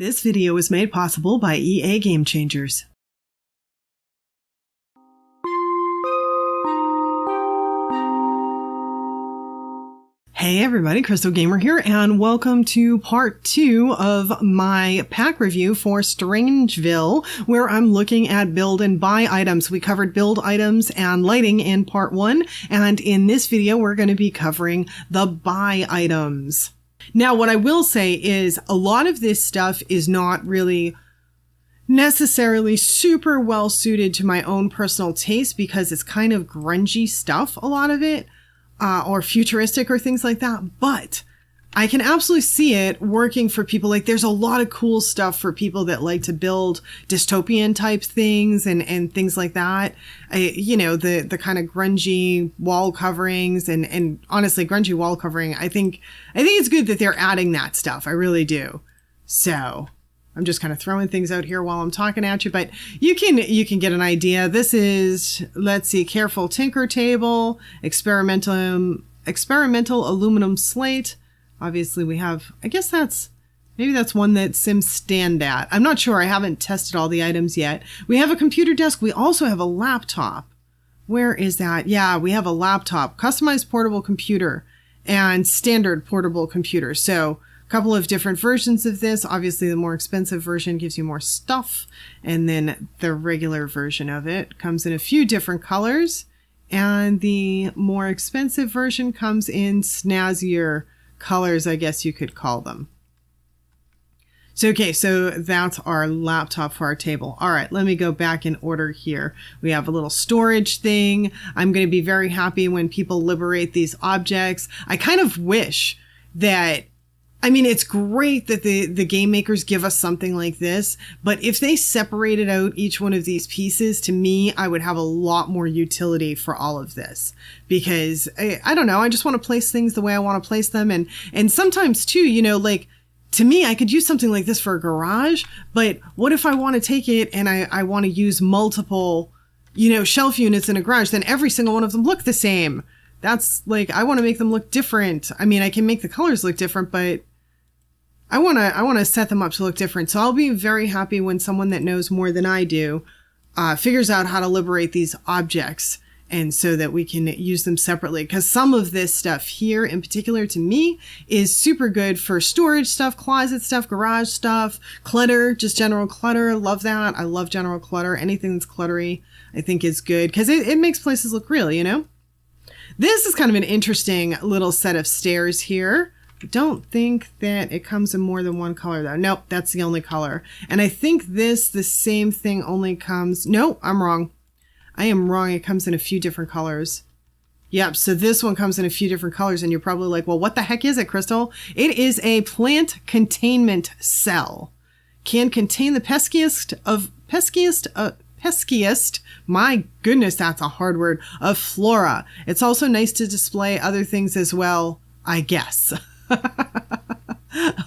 This video was made possible by EA Game Changers. Hey everybody, Krystal Gamer here, and welcome to part 2 of my pack review for Strangerville, where I'm looking at build and buy items. We covered build items and lighting in part 1, and in this video we're going to be covering the buy items. Now, what I will say is a lot of this stuff is not really necessarily super well suited to my own personal taste because it's kind of grungy stuff, a lot of it. Or futuristic or things like that. But I can absolutely see it working for people. Like, there's a lot of cool stuff for people that like to build dystopian type things and things like that. You know, the kind of grungy wall coverings and honestly, grungy wall covering. I think it's good that they're adding that stuff. I really do. So I'm just kind of throwing things out here while I'm talking at you, but you can get an idea. This is, let's see, Careful Tinker Table, experimental aluminum slate. Obviously we have, I guess maybe that's one that Sims stand at. I'm not sure. I haven't tested all the items yet. We have a computer desk. We also have a laptop. Where is that? Yeah, we have a laptop, customized portable computer and standard portable computer. So couple of different versions of this. Obviously, the more expensive version gives you more stuff, and then the regular version of it comes in a few different colors, and the more expensive version comes in snazzier colors, I guess you could call them. So that's our laptop for our table. All right, let me go back in order here. We have a little storage thing. I'm going to be very happy when people liberate these objects. I kind of wish that, I mean, it's great that the game makers give us something like this, but if they separated out each one of these pieces, to me, I would have a lot more utility for all of this, because I don't know, I just want to place things the way I want to place them. And sometimes too, you know, like, to me, I could use something like this for a garage, but what if I want to take it and I want to use multiple, you know, shelf units in a garage, then every single one of them look the same. That's like, I want to make them look different. I mean, I can make the colors look different, but I want to set them up to look different. So I'll be very happy when someone that knows more than I do figures out how to liberate these objects, and so that we can use them separately. Because some of this stuff here in particular, to me, is super good for storage stuff, closet stuff, garage stuff, clutter, just general clutter. Love that. I love general clutter. Anything that's cluttery, I think is good because it makes places look real, you know? This is kind of an interesting little set of stairs here. I don't think that it comes in more than one color though. Nope, that's the only color. And I think the same thing only comes, no, I'm wrong. I am wrong. It comes in a few different colors. Yep, so this one comes in a few different colors, and you're probably like, well, what the heck is it, Krystal? It is a plant containment cell. Can contain the peskiest, my goodness, that's a hard word, of flora. It's also nice to display other things as well, I guess.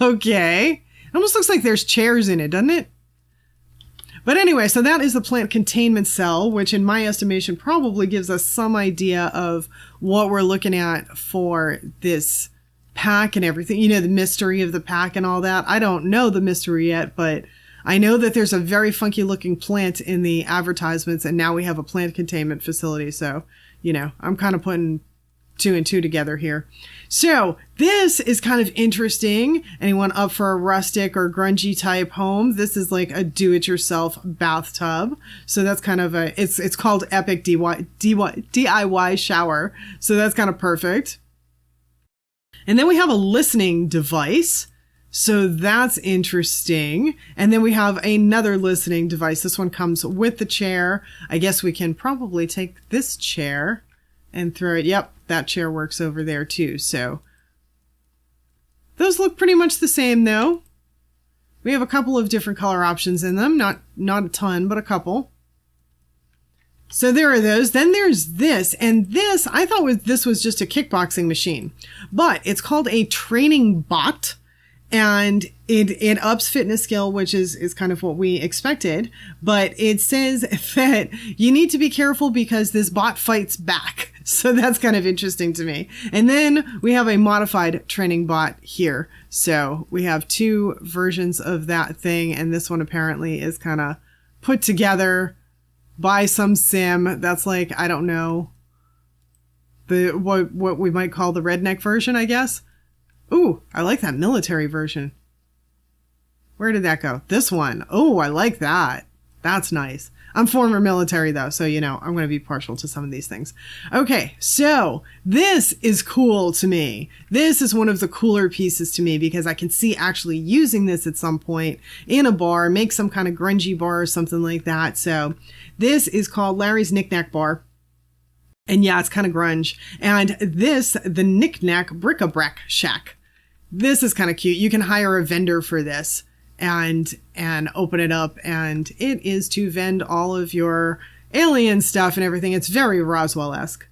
Okay. It almost looks like there's chairs in it, doesn't it? But anyway, so that is the plant containment cell, which in my estimation probably gives us some idea of what we're looking at for this pack and everything. You know, the mystery of the pack and all that. I don't know the mystery yet, but I know that there's a very funky looking plant in the advertisements, and now we have a plant containment facility. So, you know, I'm kind of putting 2 and 2 together here. So this is kind of interesting. Anyone up for a rustic or grungy type home? This is like a do-it-yourself bathtub. So that's kind of it's called Epic DIY shower. So that's kind of perfect. And then we have a listening device. So that's interesting. And then we have another listening device. This one comes with the chair. I guess we can probably take this chair and throw it. Yep, that chair works over there too. So those look pretty much the same though. We have a couple of different color options in them. Not a ton, but a couple. So there are those. Then there's this. And this, I thought this was just a kickboxing machine. But it's called a training bot. And it ups fitness skill, which is kind of what we expected. But it says that you need to be careful because this bot fights back. So that's kind of interesting to me. And then we have a modified training bot here. So we have 2 versions of that thing. And this one apparently is kind of put together by some sim that's like, I don't know, what we might call the redneck version, I guess. Ooh, I like that military version. Where did that go? This one. Oh, I like that. That's nice. I'm former military though, so you know, I'm going to be partial to some of these things. Okay, so this is cool to me. This is one of the cooler pieces to me because I can see actually using this at some point in a bar, make some kind of grungy bar or something like that. So this is called Larry's Knick-Knack Bar. And yeah, it's kind of grunge. And this, the Knick-Knack Bric-a-Brac Shack. This is kind of cute. You can hire a vendor for this and open it up, and it is to vend all of your alien stuff and everything. It's very Roswell-esque.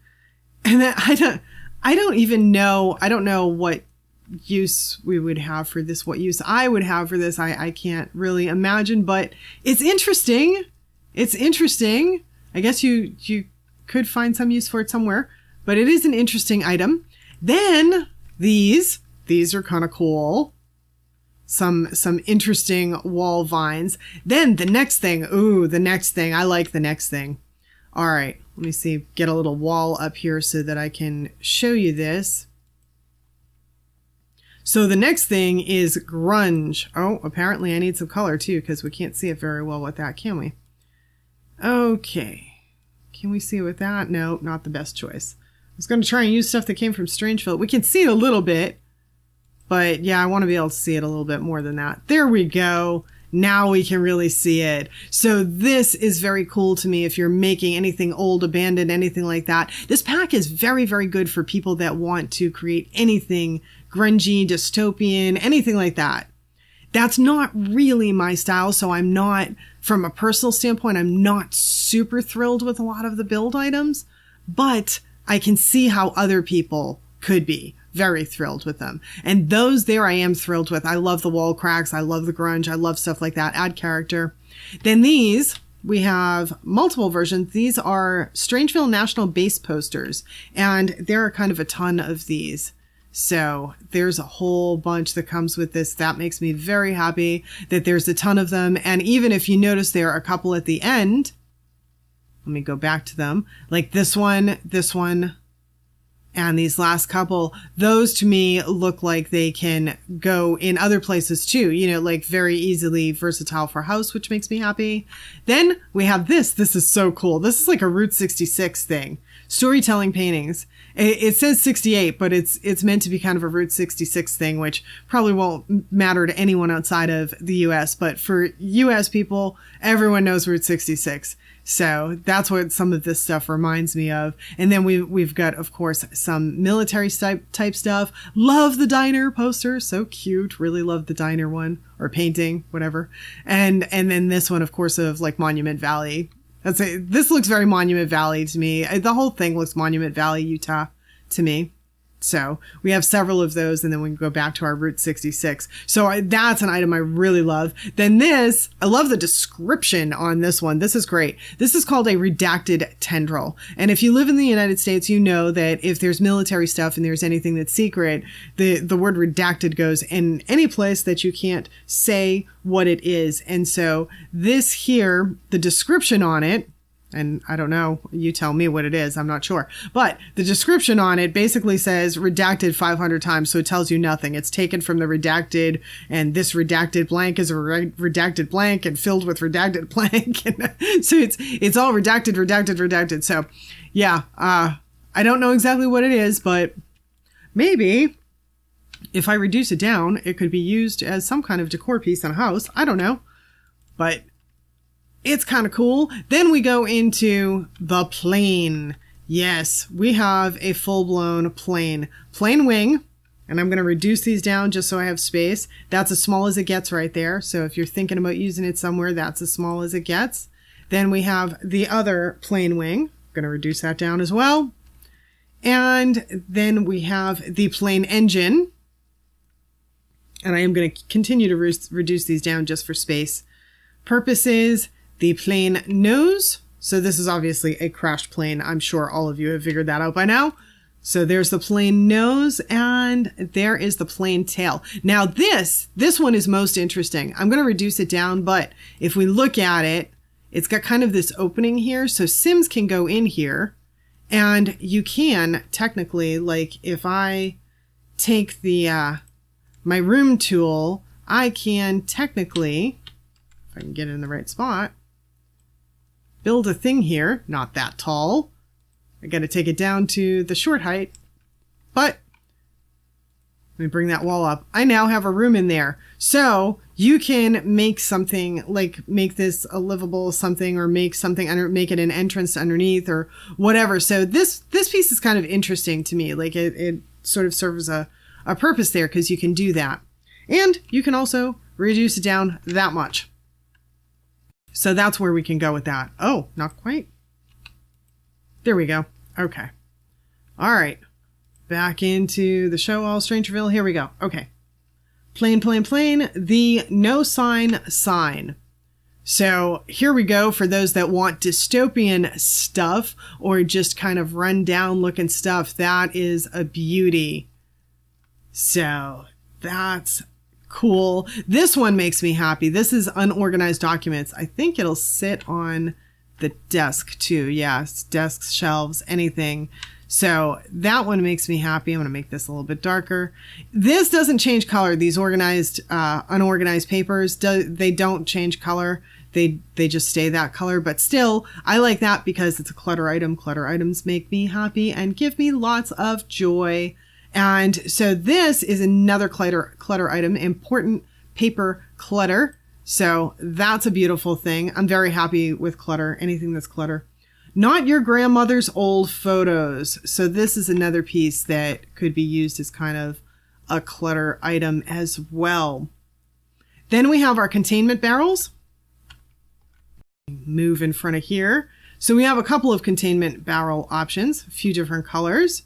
And then I don't even know, I don't know what use we would have for this, what use I would have for this. I can't really imagine, but it's interesting. It's interesting. I guess you could find some use for it somewhere, but it is an interesting item. Then these are kind of cool. Some interesting wall vines. Then the next thing. Ooh, the next thing. I like the next thing. All right. Let me see. Get a little wall up here so that I can show you this. So the next thing is grunge. Oh, apparently I need some color too because we can't see it very well with that, can we? Okay. Can we see it with that? No, not the best choice. I was going to try and use stuff that came from Strangerville. We can see it a little bit. But yeah, I want to be able to see it a little bit more than that. There we go. Now we can really see it. So this is very cool to me if you're making anything old, abandoned, anything like that. This pack is very, very good for people that want to create anything grungy, dystopian, anything like that. That's not really my style. So I'm not, from a personal standpoint, I'm not super thrilled with a lot of the build items, but I can see how other people could be very thrilled with them. And those there I am thrilled with. I love the wall cracks. I love the grunge. I love stuff like that. Add character. Then these, we have multiple versions. These are Strangerville National Base posters. And there are kind of a ton of these. So there's a whole bunch that comes with this. That makes me very happy that there's a ton of them. And even if you notice there are a couple at the end, let me go back to them. Like this one, and these last couple, those to me look like they can go in other places too, you know, like very easily versatile for house, which makes me happy. Then we have this. This is so cool. This is like a Route 66 thing. Storytelling paintings. It says 68, but it's meant to be kind of a Route 66 thing, which probably won't matter to anyone outside of the US. But for US people, everyone knows Route 66. So that's what some of this stuff reminds me of. And then we've got, of course, some military type stuff. Love the diner poster. So cute. Really love the diner one, or painting, whatever. And then this one, of course, of like Monument Valley. This looks very Monument Valley to me. The whole thing looks Monument Valley, Utah to me. So we have several of those, and then we can go back to our Route 66. So that's an item I really love. Then this, I love the description on this one. This is great. This is called a redacted tendril. And if you live in the United States, you know that if there's military stuff and there's anything that's secret, the word redacted goes in any place that you can't say what it is. And so this here, the description on it, and I don't know, you tell me what it is, I'm not sure. But the description on it basically says redacted 500 times, so it tells you nothing. It's taken from the redacted, and this redacted blank is a redacted blank and filled with redacted blank. And so it's all redacted. So yeah, I don't know exactly what it is, but maybe if I reduce it down, it could be used as some kind of decor piece in a house. I don't know, but it's kind of cool. Then we go into the plane. Yes, we have a full-blown plane wing. And I'm going to reduce these down just so I have space. That's as small as it gets right there. So if you're thinking about using it somewhere, that's as small as it gets. Then we have the other plane wing. I'm going to reduce that down as well. And then we have the plane engine. And I am going to continue to reduce these down just for space purposes. The plane nose, So this is obviously a crashed plane. I'm sure all of you have figured that out by now. So there's the plain nose and there is the plain tail. Now this one is most interesting. I'm going to reduce it down, but if we look at it, it's got kind of this opening here. So Sims can go in here and you can technically, like if I take the, my room tool, I can technically, if I can get it in the right spot, build a thing here, not that tall. I got to take it down to the short height, but let me bring that wall up. I now have a room in there. So you can make something like make this a livable something or make something under, make it an entrance underneath or whatever. So this piece is kind of interesting to me. Like it sort of serves a purpose there because you can do that. And you can also reduce it down that much. So that's where we can go with that. Oh, not quite. There we go. Okay. All right. Back into the show all Strangerville. Here we go. Okay. Plain, the no sign. So here we go for those that want dystopian stuff or just kind of run down looking stuff. That is a beauty. So that's cool. This one makes me happy. This is unorganized documents. I think it'll sit on the desk too. Yes, desks, shelves, anything. So that one makes me happy. I'm going to make this a little bit darker. This doesn't change color. These organized, unorganized papers, they don't change color. They just stay that color. But still, I like that because it's a clutter item. Clutter items make me happy and give me lots of joy. And so this is another clutter item, important paper clutter. So that's a beautiful thing. I'm very happy with clutter, anything that's clutter. Not your grandmother's old photos. So this is another piece that could be used as kind of a clutter item as well. Then we have our containment barrels. Move in front of here. So we have a couple of containment barrel options, a few different colors.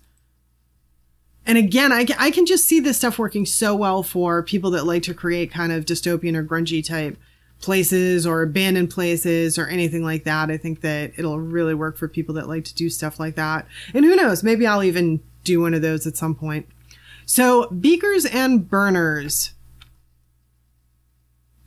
And again, I can just see this stuff working so well for people that like to create kind of dystopian or grungy type places or abandoned places or anything like that. I think that it'll really work for people that like to do stuff like that. And who knows, maybe I'll even do one of those at some point. So beakers and burners.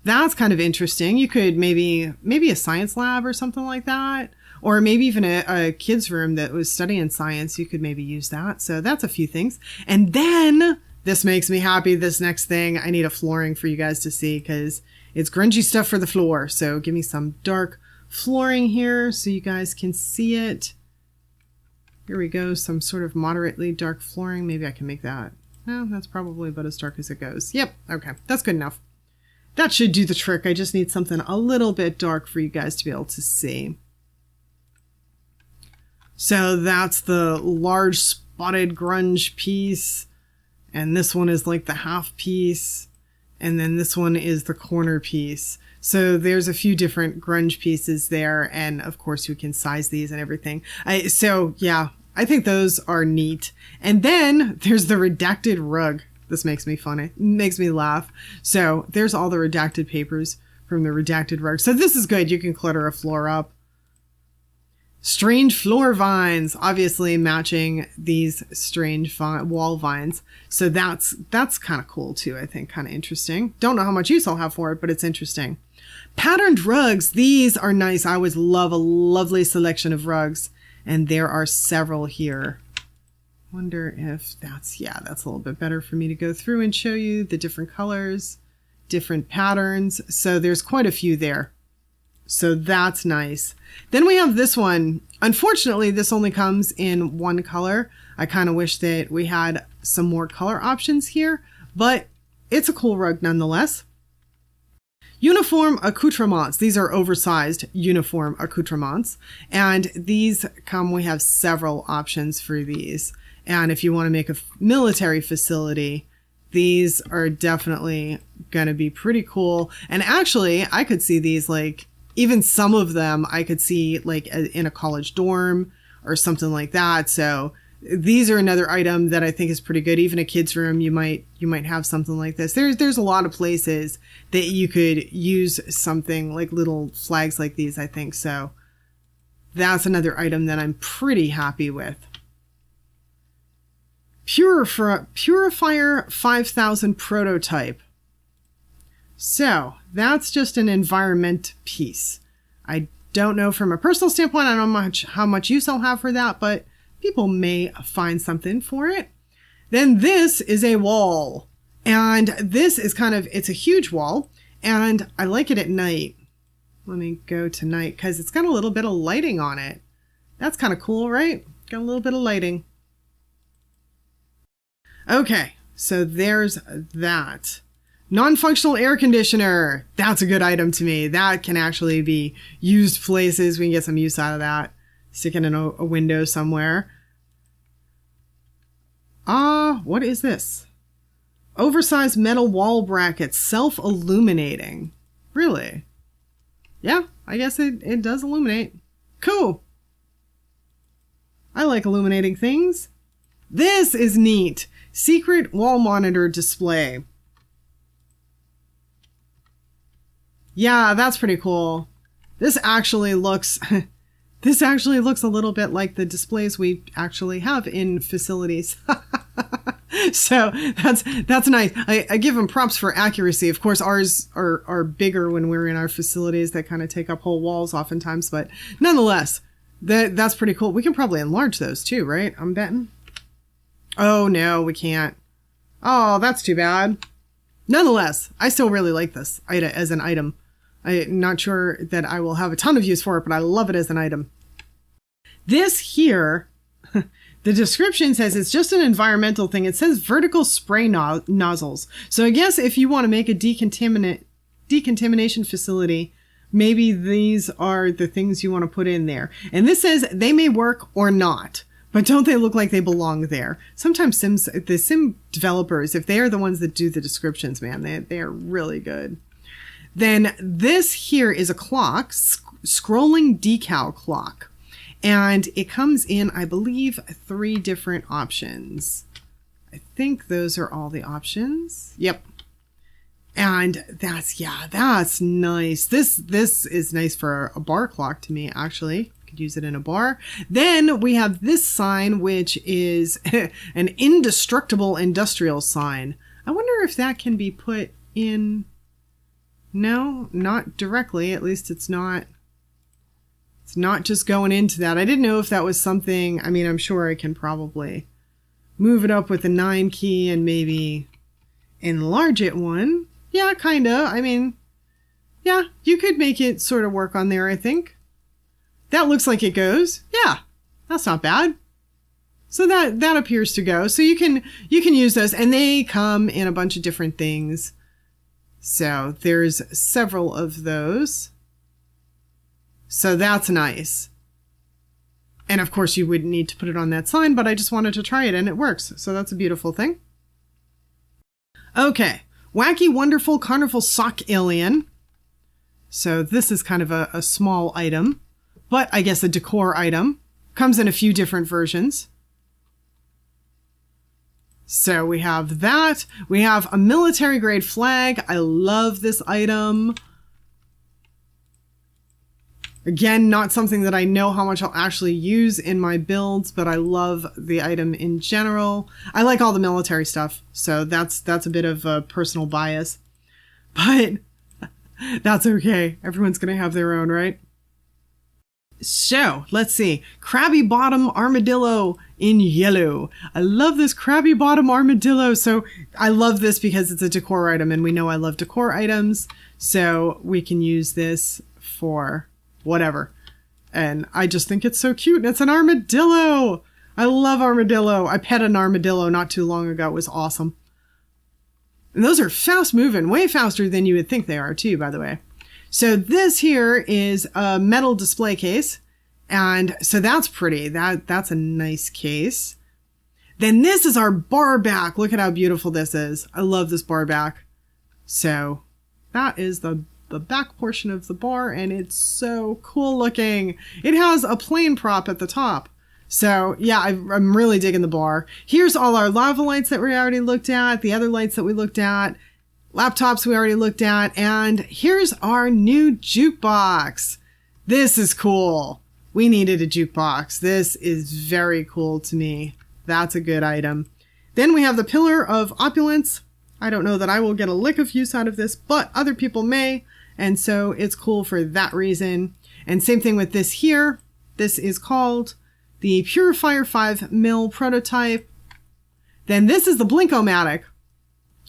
That's kind of interesting. You could maybe a science lab or something like that. Or maybe even a kid's room that was studying science. You could maybe use that. So that's a few things. And then this makes me happy. This next thing, I need a flooring for you guys to see because it's grungy stuff for the floor. So give me some dark flooring here so you guys can see it. Here we go. Some sort of moderately dark flooring. Maybe I can make that. No, that's probably about as dark as it goes. Yep. Okay. That's good enough. That should do the trick. I just need something a little bit dark for you guys to be able to see. So that's the large spotted grunge piece. And this one is like the half piece. And then this one is the corner piece. So there's a few different grunge pieces there. And of course you can size these and everything. So yeah, I think those are neat. And then there's the redacted rug. This makes me funny. It makes me laugh. So there's all the redacted papers from the redacted rug. So this is good. You can clutter a floor up. Strange floor vines, obviously matching these strange wall vines. So that's kind of cool too, I think, kind of interesting. Don't know how much use I'll have for it, but it's interesting. Patterned rugs, these are nice. I always love a lovely selection of rugs, and there are several here. Wonder if that's a little bit better for me to go through and show you the different colors, different patterns. So there's quite a few there. So that's nice. Then we have this one. Unfortunately, this only comes in one color. I kind of wish that we had some more color options here, but it's a cool rug nonetheless. Uniform accoutrements. These are oversized uniform accoutrements. And these we have several options for these. And if you want to make a military facility, these are definitely going to be pretty cool. And actually, I could see these like, even some of them I could see like in a college dorm or something like that. So these are another item that I think is pretty good. Even a kid's room, you might have something like this. There's a lot of places that you could use something like little flags like these, I think. So That's another item that I'm pretty happy with. Purifier 5000 prototype. So that's just an environment piece. I don't know from a personal standpoint, I don't know how much use I'll have for that, but people may find something for it. Then this is a wall. And this is it's a huge wall, and I like it at night. Let me go to night because it's got a little bit of lighting on it. That's kind of cool, right? Got a little bit of lighting. Okay, so there's that. Non-functional air conditioner. That's a good item to me. That can actually be used places. We can get some use out of that. Stick it in a window somewhere. What is this? Oversized metal wall bracket, self-illuminating. Really? Yeah, I guess it does illuminate. Cool. I like illuminating things. This is neat. Secret wall monitor display. Yeah, that's pretty cool. This actually looks a little bit like the displays we actually have in facilities. So that's nice. I give them props for accuracy. Of course, ours are bigger when we're in our facilities that kind of take up whole walls oftentimes, but nonetheless, that's pretty cool. We can probably enlarge those too, right? I'm betting. Oh no, we can't. Oh, that's too bad. Nonetheless, I still really like this item as an item. I'm not sure that I will have a ton of use for it, but I love it as an item. This here, the description says it's just an environmental thing. It says vertical spray nozzles. So I guess if you want to make a decontamination facility, maybe these are the things you want to put in there. And this says they may work or not, but don't they look like they belong there? Sometimes the sim developers, if they are the ones that do the descriptions, man, they are really good. Then this here is a clock, scrolling decal clock. And it comes in, I believe, 3 different options. I think those are all the options. Yep. And that's nice. This is nice for a bar clock to me, actually. Could use it in a bar. Then we have this sign, which is an indestructible industrial sign. I wonder if that can be put in. No, not directly. At least it's not just going into that. I didn't know if that was something. I mean, I'm sure I can probably move it up with the 9 key and maybe enlarge it one. Yeah, kind of. I mean, yeah, you could make it sort of work on there, I think. That looks like it goes. Yeah, that's not bad. So that appears to go. So you can use those, and they come in a bunch of different things. So there's several of those. So that's nice. And of course you wouldn't need to put it on that sign, but I just wanted to try it and it works. So that's a beautiful thing. Okay. Wacky Wonderful Carnival Sock Alien. So this is kind of a small item, but I guess a decor item. Comes in a few different versions. So we have that. We have a military grade flag. I love this item. Again, not something that I know how much I'll actually use in my builds, but I love the item in general. I like all the military stuff, so that's a bit of a personal bias. But that's okay. Everyone's going to have their own, right? So, let's see. Crabby Bottom Armadillo in yellow. I love this Crabby Bottom Armadillo. So, I love this because it's a decor item, and we know I love decor items. So, we can use this for whatever. And I just think it's so cute. It's an armadillo. I love armadillo. I pet an armadillo not too long ago. It was awesome. And those are fast moving, way faster than you would think they are too, by the way. So this here is a metal display case. And so that's pretty. That's a nice case. Then this is our bar back. Look at how beautiful this is. I love this bar back. So that is the back portion of the bar, and it's so cool looking. It has a plane prop at the top. So yeah, I'm really digging the bar. Here's all our lava lights that we already looked at, the other lights that we looked at, laptops we already looked at, and here's our new jukebox. This is cool. We needed a jukebox. This is very cool to me. That's a good item. Then we have the Pillar of Opulence. I don't know that I will get a lick of use out of this, but other people may. And so it's cool for that reason. And same thing with this here. This is called the Purifier 5mm prototype. Then this is the Blink-O-Matic,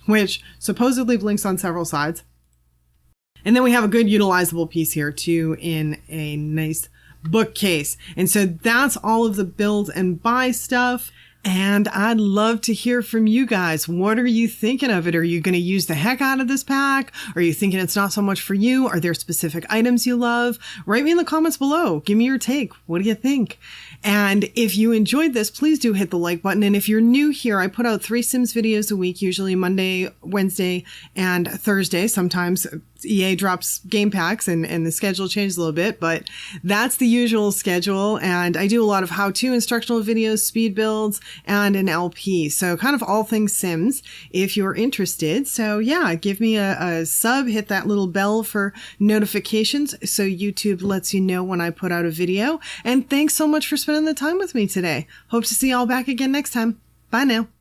which supposedly blinks on several sides. And then we have a good utilizable piece here too in a nice bookcase. And so that's all of the build and buy stuff. And I'd love to hear from you guys. What are you thinking of it? Are you going to use the heck out of this pack? Are you thinking it's not so much for you? Are there specific items you love? Write me in the comments below. Give me your take. What do you think? And if you enjoyed this, please do hit the like button. And if you're new here, I put out 3 Sims videos a week, usually Monday, Wednesday, and Thursday. Sometimes EA drops game packs and the schedule changes a little bit, but that's the usual schedule. And I do a lot of how-to instructional videos, speed builds, and an LP. So kind of all things Sims if you're interested. So yeah, give me a sub, hit that little bell for notifications so YouTube lets you know when I put out a video. And thanks so much for spending the time with me today. Hope to see y'all back again next time. Bye now.